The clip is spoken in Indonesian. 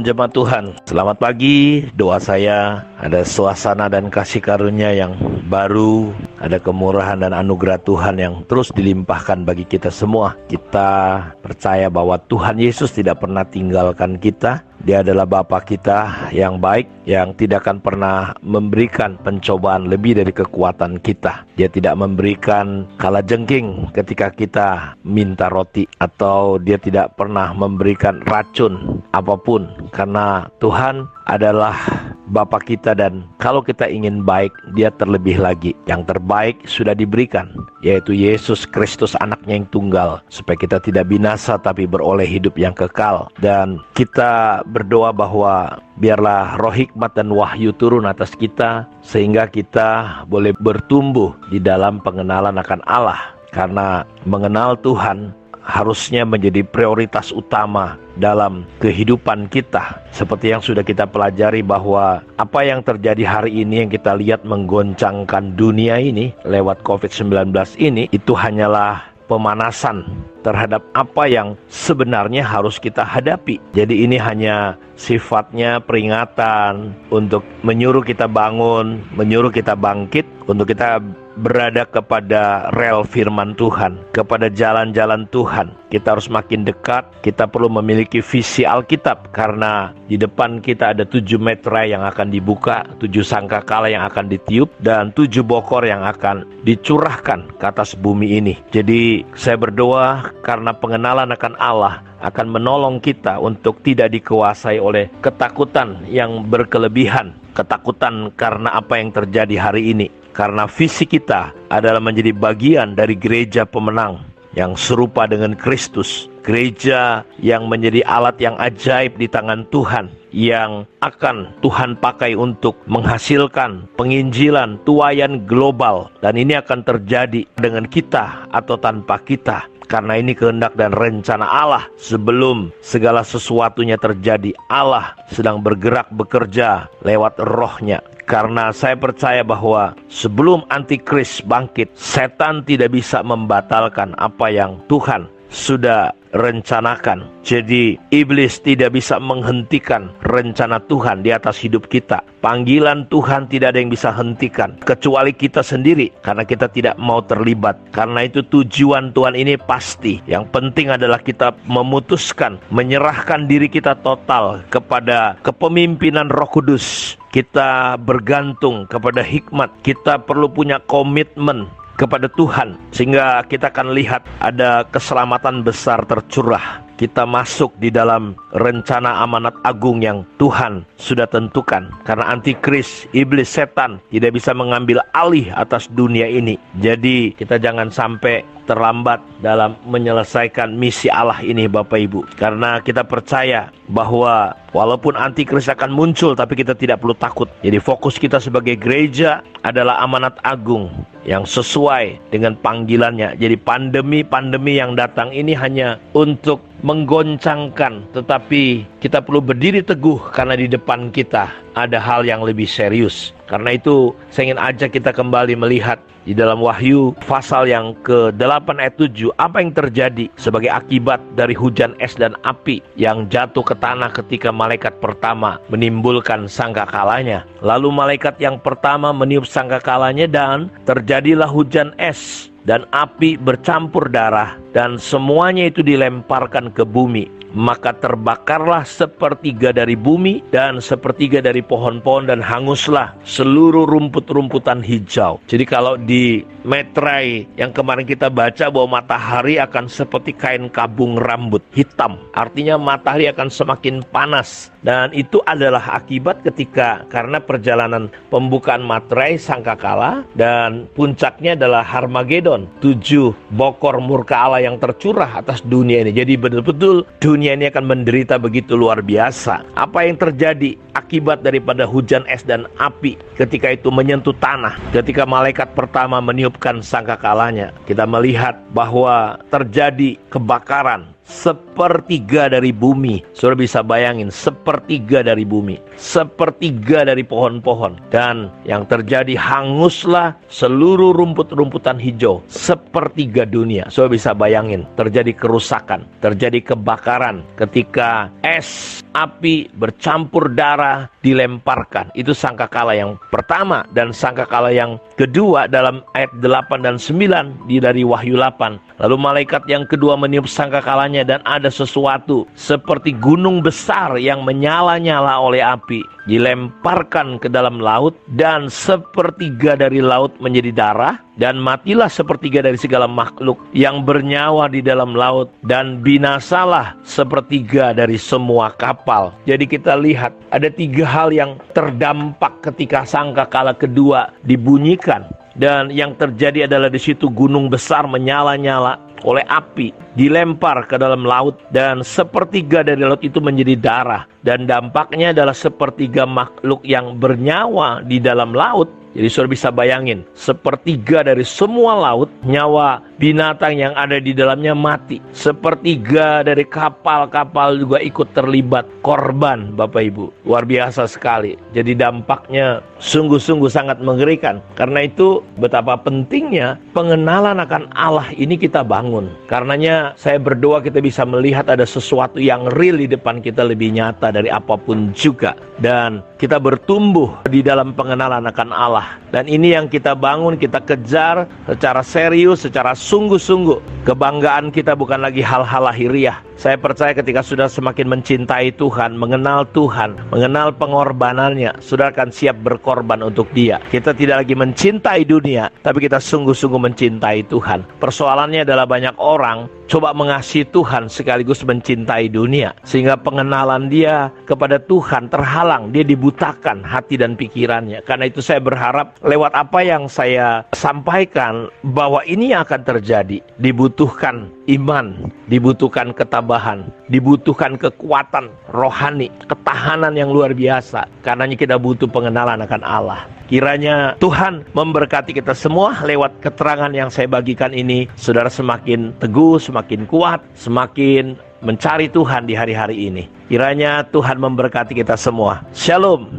Shalom jemaat Tuhan. Selamat pagi. Doa saya ada suasana dan kasih karunia yang baru, ada kemurahan dan anugerah Tuhan yang terus dilimpahkan bagi kita semua. Kita percaya bahwa Tuhan Yesus tidak pernah tinggalkan kita. Dia adalah Bapa kita yang baik, yang tidak akan pernah memberikan pencobaan lebih dari kekuatan kita. Dia tidak memberikan kalajengking ketika kita minta roti, atau dia tidak pernah memberikan racun apapun, karena Tuhan adalah Bapa kita, dan kalau kita ingin baik, Dia terlebih lagi. Yang terbaik sudah diberikan, yaitu Yesus Kristus, anaknya yang tunggal, supaya kita tidak binasa tapi beroleh hidup yang kekal. Dan kita berdoa bahwa biarlah roh hikmat dan wahyu turun atas kita, sehingga kita boleh bertumbuh di dalam pengenalan akan Allah. Karena mengenal Tuhan harusnya menjadi prioritas utama dalam kehidupan kita. Seperti yang sudah kita pelajari, bahwa apa yang terjadi hari ini, yang kita lihat menggoncangkan dunia ini lewat COVID-19 ini, itu hanyalah pemanasan terhadap apa yang sebenarnya harus kita hadapi. Jadi ini hanya sifatnya peringatan untuk menyuruh kita bangun, menyuruh kita bangkit, untuk kita berada kepada rel firman Tuhan, kepada jalan-jalan Tuhan. Kita harus makin dekat. Kita perlu memiliki visi Alkitab, karena di depan kita ada 7 meterai yang akan dibuka, 7 sangkakala yang akan ditiup, dan 7 bokor yang akan dicurahkan ke atas bumi ini. Jadi saya berdoa karena pengenalan akan Allah akan menolong kita untuk tidak dikuasai oleh ketakutan yang berkelebihan. Ketakutan karena apa yang terjadi hari ini. Karena visi kita adalah menjadi bagian dari gereja pemenang yang serupa dengan Kristus. Gereja yang menjadi alat yang ajaib di tangan Tuhan, yang akan Tuhan pakai untuk menghasilkan penginjilan, tuaian global. Dan ini akan terjadi dengan kita atau tanpa kita, karena ini kehendak dan rencana Allah. Sebelum segala sesuatunya terjadi, Allah sedang bergerak bekerja lewat rohnya. Karena saya percaya bahwa sebelum antikris bangkit, setan tidak bisa membatalkan apa yang Tuhan sudah rencanakan. Jadi iblis tidak bisa menghentikan rencana Tuhan di atas hidup kita. Panggilan Tuhan tidak ada yang bisa hentikan kecuali kita sendiri, karena kita tidak mau terlibat. Karena itu tujuan Tuhan ini pasti. Yang penting adalah kita memutuskan, menyerahkan diri kita total kepada kepemimpinan Roh Kudus. Kita bergantung kepada hikmat. Kita perlu punya komitmen kepada Tuhan, sehingga kita akan lihat ada keselamatan besar tercurah. Kita masuk di dalam rencana amanat agung yang Tuhan sudah tentukan. Karena antikris, iblis, setan tidak bisa mengambil alih atas dunia ini. Jadi kita jangan sampai terlambat dalam menyelesaikan misi Allah ini, Bapak Ibu. Karena kita percaya bahwa walaupun antikris akan muncul, tapi kita tidak perlu takut. Jadi fokus kita sebagai gereja adalah amanat agung yang sesuai dengan panggilannya. Jadi pandemi yang datang ini hanya untuk menggoncangkan, tetapi kita perlu berdiri teguh karena di depan kita ada hal yang lebih serius. Karena itu saya ingin ajak kita kembali melihat di dalam Wahyu pasal yang ke-8 ayat 7, apa yang terjadi sebagai akibat dari hujan es dan api yang jatuh ke tanah ketika malaikat pertama menimbulkan sangkakalanya. Lalu malaikat yang pertama meniup sangkakalanya, dan terjadilah hujan es dan api bercampur darah, dan semuanya itu dilemparkan ke bumi. Maka terbakarlah 1/3 dari bumi dan 1/3 dari pohon-pohon, dan hanguslah seluruh rumput-rumputan hijau. Jadi kalau di meterai yang kemarin kita baca bahwa matahari akan seperti kain kabung rambut hitam, artinya matahari akan semakin panas. Dan itu adalah akibat ketika, karena perjalanan pembukaan materai sangkakala, dan puncaknya adalah Harmagedon, 7 bokor murka Allah yang tercurah atas dunia ini. Jadi betul-betul dunia ini akan menderita begitu luar biasa. Apa yang terjadi akibat daripada hujan es dan api ketika itu menyentuh tanah, ketika malaikat pertama meniupkan sangkakalanya, kita melihat bahwa terjadi kebakaran sepertiga dari bumi. Saudara bisa bayangin, sepertiga dari bumi, sepertiga dari pohon-pohon. Dan yang terjadi, hanguslah seluruh rumput-rumputan hijau, sepertiga dunia. Saudara bisa bayangin, terjadi kerusakan, terjadi kebakaran ketika es api bercampur darah dilemparkan. Itu sangkakala yang pertama. Dan sangkakala yang kedua dalam ayat 8 dan 9 dari Wahyu 8. Lalu malaikat yang kedua meniup sangkakalanya, dan ada sesuatu seperti gunung besar yang menyala-nyala oleh api dilemparkan ke dalam laut, dan sepertiga dari laut menjadi darah, dan matilah sepertiga dari segala makhluk yang bernyawa di dalam laut, dan binasalah sepertiga dari semua kapal. Jadi kita lihat ada 3 hal yang terdampak ketika sangkakala kedua dibunyikan. Dan yang terjadi adalah di situ gunung besar menyala-nyala oleh api, dilempar ke dalam laut, dan sepertiga dari laut itu menjadi darah. Dan dampaknya adalah sepertiga makhluk yang bernyawa di dalam laut. Jadi saudara bisa bayangin, sepertiga dari semua laut, nyawa binatang yang ada di dalamnya mati. Sepertiga dari kapal-kapal juga ikut terlibat, korban, Bapak Ibu. Luar biasa sekali. Jadi dampaknya sungguh-sungguh sangat mengerikan. Karena itu betapa pentingnya pengenalan akan Allah ini kita bangun. Karenanya saya berdoa kita bisa melihat ada sesuatu yang real di depan kita, lebih nyata dari apapun juga. Dan kita bertumbuh di dalam pengenalan akan Allah. Dan ini yang kita bangun, kita kejar secara serius, secara sungguh-sungguh. Kebanggaan kita bukan lagi hal-hal lahiriah. Saya percaya ketika sudah semakin mencintai Tuhan, mengenal Tuhan, mengenal pengorbanannya, sudah akan siap berkorban untuk Dia. Kita tidak lagi mencintai dunia, tapi kita sungguh-sungguh mencintai Tuhan. Persoalannya adalah banyak orang coba mengasihi Tuhan sekaligus mencintai dunia, sehingga pengenalan dia kepada Tuhan terhalang, dia dibutakan hati dan pikirannya. Karena itu saya berharap lewat apa yang saya sampaikan, bahwa ini yang akan terjadi. Dibutuhkan iman, dibutuhkan ketabahan, dibutuhkan kekuatan rohani, ketahanan yang luar biasa. Karenanya kita butuh pengenalan akan Allah. Kiranya Tuhan memberkati kita semua lewat keterangan yang saya bagikan ini. Saudara semakin teguh, semakin kuat, semakin mencari Tuhan di hari-hari ini. Kiranya Tuhan memberkati kita semua. Shalom.